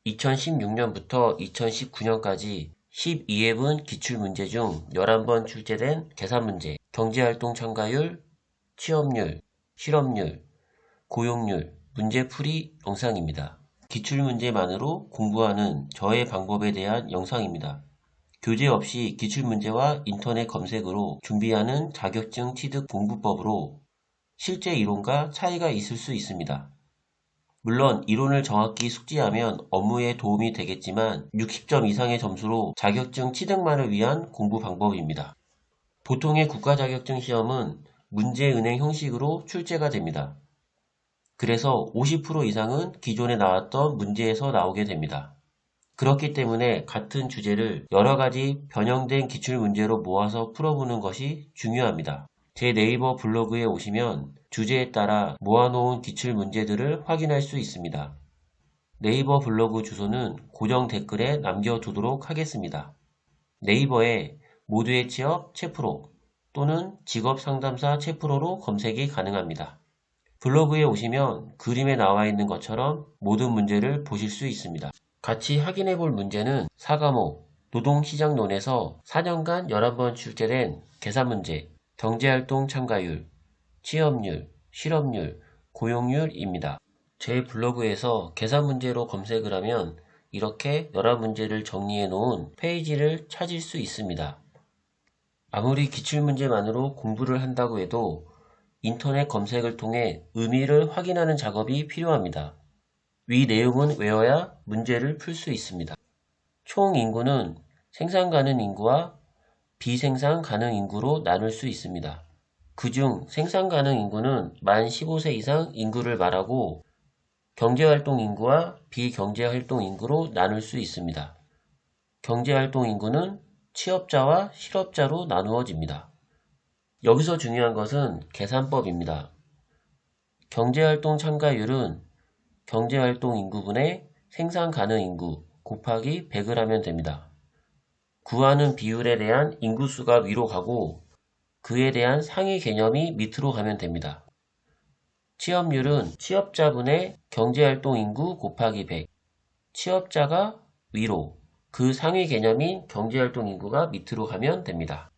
2016년부터 2019년까지 12회분 기출문제 중 11번 출제된 계산문제, 경제활동 참가율, 취업률, 실업률, 고용률, 문제풀이 영상입니다. 기출문제만으로 공부하는 저의 방법에 대한 영상입니다. 교재 없이 기출문제와 인터넷 검색으로 준비하는 자격증 취득 공부법으로 실제 이론과 차이가 있을 수 있습니다. 물론 이론을 정확히 숙지하면 업무에 도움이 되겠지만 60점 이상의 점수로 자격증 취득만을 위한 공부 방법입니다. 보통의 국가자격증 시험은 문제은행 형식으로 출제가 됩니다. 그래서 50% 이상은 기존에 나왔던 문제에서 나오게 됩니다. 그렇기 때문에 같은 주제를 여러 가지 변형된 기출문제로 모아서 풀어보는 것이 중요합니다. 제 네이버 블로그에 오시면 주제에 따라 모아놓은 기출문제들을 확인할 수 있습니다. 네이버 블로그 주소는 고정 댓글에 남겨두도록 하겠습니다. 네이버에 모두의 취업 채프로 또는 직업상담사 채프로로 검색이 가능합니다. 블로그에 오시면 그림에 나와 있는 것처럼 모든 문제를 보실 수 있습니다. 같이 확인해 볼 문제는 4과목 노동시장론에서 4년간 11번 출제된 계산문제, 경제활동 참가율, 취업률, 실업률, 고용률입니다. 제 블로그에서 계산문제로 검색을 하면 이렇게 여러 문제를 정리해 놓은 페이지를 찾을 수 있습니다. 아무리 기출문제만으로 공부를 한다고 해도 인터넷 검색을 통해 의미를 확인하는 작업이 필요합니다. 위 내용은 외워야 문제를 풀 수 있습니다. 총 인구는 생산 가능 인구와 비생산 가능 인구로 나눌 수 있습니다. 그중 생산 가능 인구는 만 15세 이상 인구를 말하고 경제활동 인구와 비경제활동 인구로 나눌 수 있습니다. 경제활동 인구는 취업자와 실업자로 나누어집니다. 여기서 중요한 것은 계산법입니다. 경제활동 참가율은 경제활동 인구분의 생산 가능 인구 곱하기 100을 하면 됩니다. 구하는 비율에 대한 인구수가 위로 가고 그에 대한 상위 개념이 밑으로 가면 됩니다. 취업률은 취업자분의 경제활동 인구 곱하기 100, 취업자가 위로, 그 상위 개념인 경제활동 인구가 밑으로 가면 됩니다.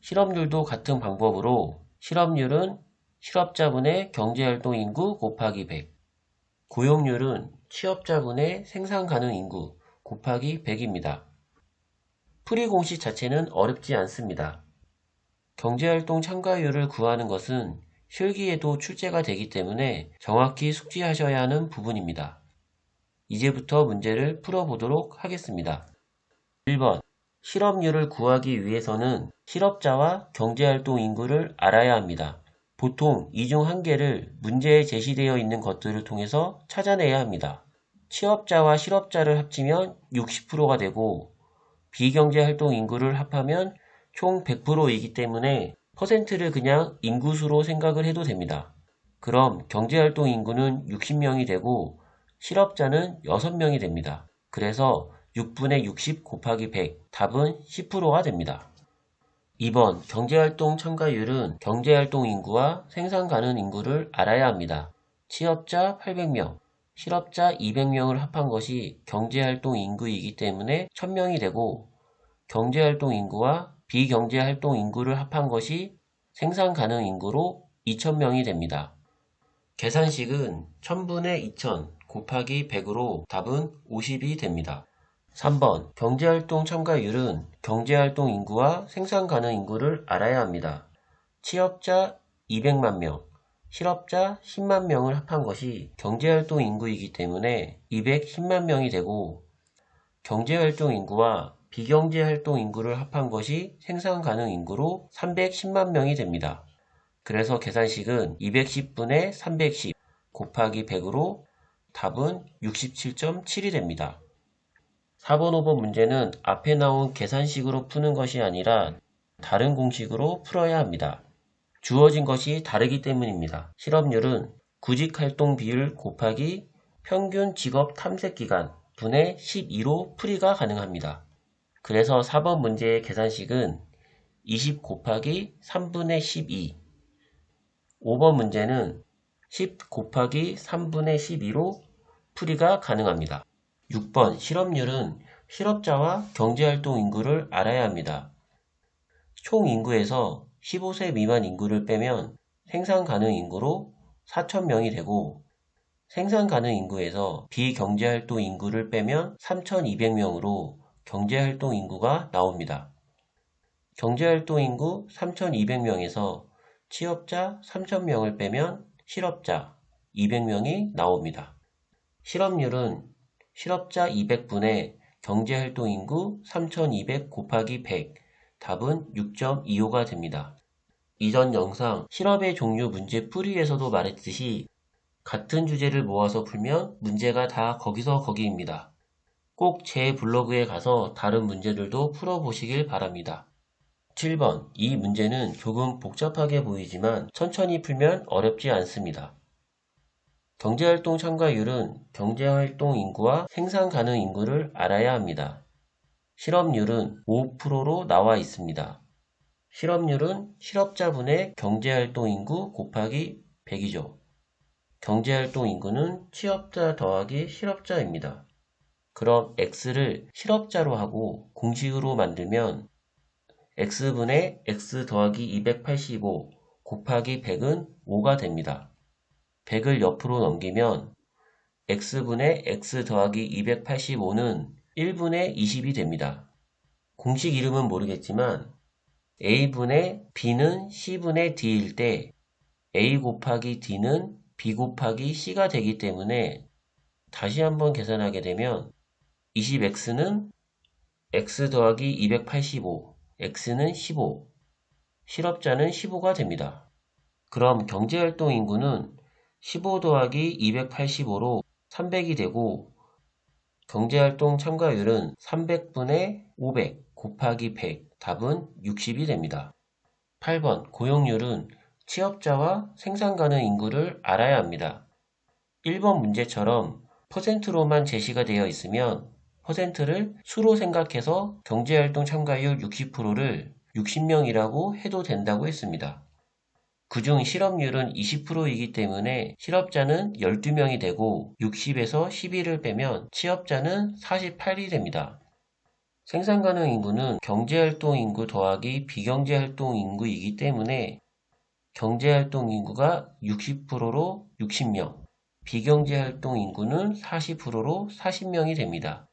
실업률도 같은 방법으로 실업률은 실업자분의 경제활동 인구 곱하기 100, 고용률은 취업자분의 생산 가능 인구 곱하기 100입니다. 풀이 공식 자체는 어렵지 않습니다. 경제활동 참가율을 구하는 것은 실기에도 출제가 되기 때문에 정확히 숙지하셔야 하는 부분입니다. 이제부터 문제를 풀어보도록 하겠습니다. 1번 실업률을 구하기 위해서는 실업자와 경제활동 인구를 알아야 합니다. 보통 이 중 한 개를 문제에 제시되어 있는 것들을 통해서 찾아내야 합니다. 취업자와 실업자를 합치면 60%가 되고 비경제활동 인구를 합하면 총 100%이기 때문에 퍼센트를 그냥 인구수로 생각을 해도 됩니다. 그럼 경제활동 인구는 60명이 되고 실업자는 6명이 됩니다. 그래서 6분의 60 곱하기 100, 답은 10%가 됩니다. 2번 경제활동 참가율은 경제활동 인구와 생산 가능 인구를 알아야 합니다. 취업자 800명, 실업자 200명을 합한 것이 경제활동 인구이기 때문에 1000명이 되고 경제활동 인구와 비경제활동 인구를 합한 것이 생산 가능 인구로 2000명이 됩니다. 계산식은 1000분의 2000 곱하기 100으로 답은 50이 됩니다. 3번 경제활동 참가율은 경제활동 인구와 생산 가능 인구를 알아야 합니다. 취업자 200만 명, 실업자 10만 명을 합한 것이 경제활동 인구이기 때문에 210만 명이 되고 경제활동 인구와 비경제활동 인구를 합한 것이 생산 가능 인구로 310만 명이 됩니다. 그래서 계산식은 210분의 310 곱하기 100으로 답은 67.7이 됩니다. 4번, 5번 문제는 앞에 나온 계산식으로 푸는 것이 아니라 다른 공식으로 풀어야 합니다. 주어진 것이 다르기 때문입니다. 실업률은 구직활동 비율 곱하기 평균 직업 탐색기간 분의 12로 풀이가 가능합니다. 그래서 4번 문제의 계산식은 20 곱하기 3분의 12, 5번 문제는 10 곱하기 3분의 12로 풀이가 가능합니다. 6번 실업률은 실업자와 경제활동 인구를 알아야 합니다. 총 인구에서 15세 미만 인구를 빼면 생산 가능 인구로 4,000명이 되고 생산 가능 인구에서 비경제활동 인구를 빼면 3,200명으로 경제활동 인구가 나옵니다. 경제활동 인구 3,200명에서 취업자 3,000명을 빼면 실업자 200명이 나옵니다. 실업률은 실업자 200분의 경제활동 인구 3,200 곱하기 100, 답은 6.25가 됩니다. 이전 영상 실업의 종류 문제 풀이에서도 말했듯이 같은 주제를 모아서 풀면 문제가 다 거기서 거기입니다. 꼭 제 블로그에 가서 다른 문제들도 풀어보시길 바랍니다. 7번. 이 문제는 조금 복잡하게 보이지만 천천히 풀면 어렵지 않습니다. 경제활동 참가율은 경제활동 인구와 생산 가능 인구를 알아야 합니다. 실업률은 5%로 나와 있습니다. 실업률은 실업자분의 경제활동 인구 곱하기 100이죠. 경제활동 인구는 취업자 더하기 실업자입니다. 그럼 x를 실업자로 하고 공식으로 만들면 x분의 x 더하기 285 곱하기 100은 5가 됩니다. 100을 옆으로 넘기면 x분의 x 더하기 285는 1분의 20이 됩니다. 공식 이름은 모르겠지만 a분의 b는 c분의 d일 때 a 곱하기 d는 b 곱하기 c가 되기 때문에 다시 한번 계산하게 되면 20x는 x 더하기 285, x는 15, 실업자는 15가 됩니다. 그럼 경제활동 인구는 15 더하기 285로 300이 되고 경제활동 참가율은 300분의 500 곱하기 100, 답은 60이 됩니다. 8번 고용률은 취업자와 생산 가능 인구를 알아야 합니다. 1번 문제처럼 퍼센트로만 제시가 되어 있으면 퍼센트를 수로 생각해서 경제활동 참가율 60%를 60명이라고 해도 된다고 했습니다. 그중 실업률은 20%이기 때문에 실업자는 12명이 되고 60에서 11을 빼면 취업자는 48이 됩니다. 생산 가능 인구는 경제활동 인구 더하기 비경제활동 인구이기 때문에 경제활동 인구가 60%로 60명, 비경제활동 인구는 40%로 40명이 됩니다.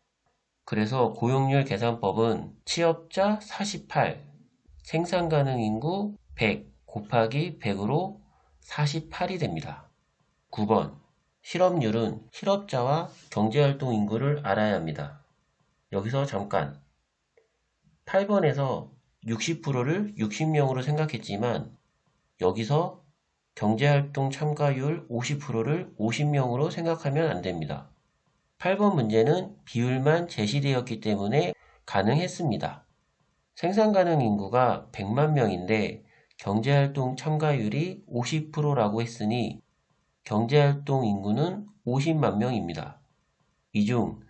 그래서 고용률 계산법은 취업자 48, 생산 가능 인구 100 곱하기 100으로 48이 됩니다. 9번 실업률은 실업자와 경제활동 인구를 알아야 합니다. 여기서 잠깐 8번에서 60%를 60명으로 생각했지만 여기서 경제활동 참가율 50%를 50명으로 생각하면 안됩니다. 8번 문제는 비율만 제시되었기 때문에 가능했습니다. 생산 가능 인구가 100만 명인데 경제활동 참가율이 50%라고 했으니 경제활동 인구는 50만 명입니다. 이 중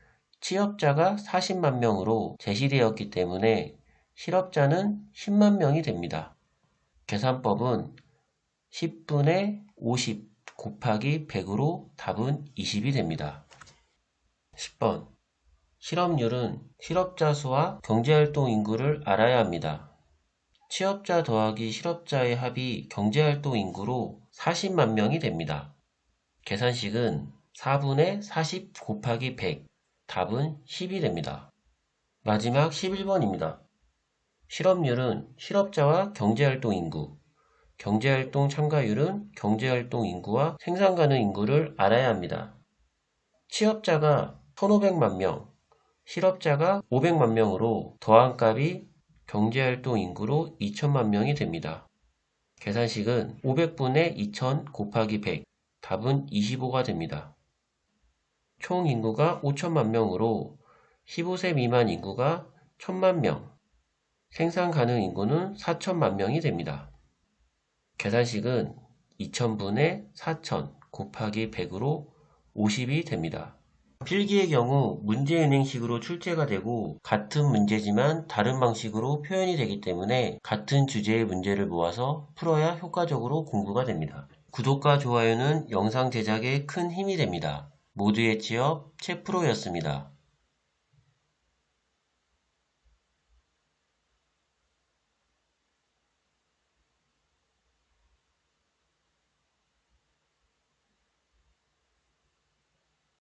취업자가 40만 명으로 제시되었기 때문에 실업자는 10만 명이 됩니다. 계산법은 10분의 50 곱하기 100으로 답은 20이 됩니다. 10번 실업률은 실업자 수와 경제활동 인구를 알아야 합니다. 취업자 더하기 실업자의 합이 경제활동 인구로 40만 명이 됩니다. 계산식은 4분의 40 곱하기 100, 답은 10이 됩니다. 마지막 11번입니다. 실업률은 실업자와 경제활동 인구, 경제활동 참가율은 경제활동 인구와 생산 가능 인구를 알아야 합니다. 취업자가 1,500만 명, 실업자가 500만 명으로 더한 값이 경제활동 인구로 2천만 명이 됩니다. 계산식은 500분의 2000 곱하기 100, 답은 25가 됩니다. 총 인구가 5천만 명으로 15세 미만 인구가 1,000만 명, 생산 가능 인구는 4천만 명이 됩니다. 계산식은 2000분의 4000 곱하기 100으로 50이 됩니다. 필기의 경우 문제은행식으로 출제가 되고 같은 문제지만 다른 방식으로 표현이 되기 때문에 같은 주제의 문제를 모아서 풀어야 효과적으로 공부가 됩니다. 구독과 좋아요는 영상 제작에 큰 힘이 됩니다. 모두의 취업 최프로였습니다.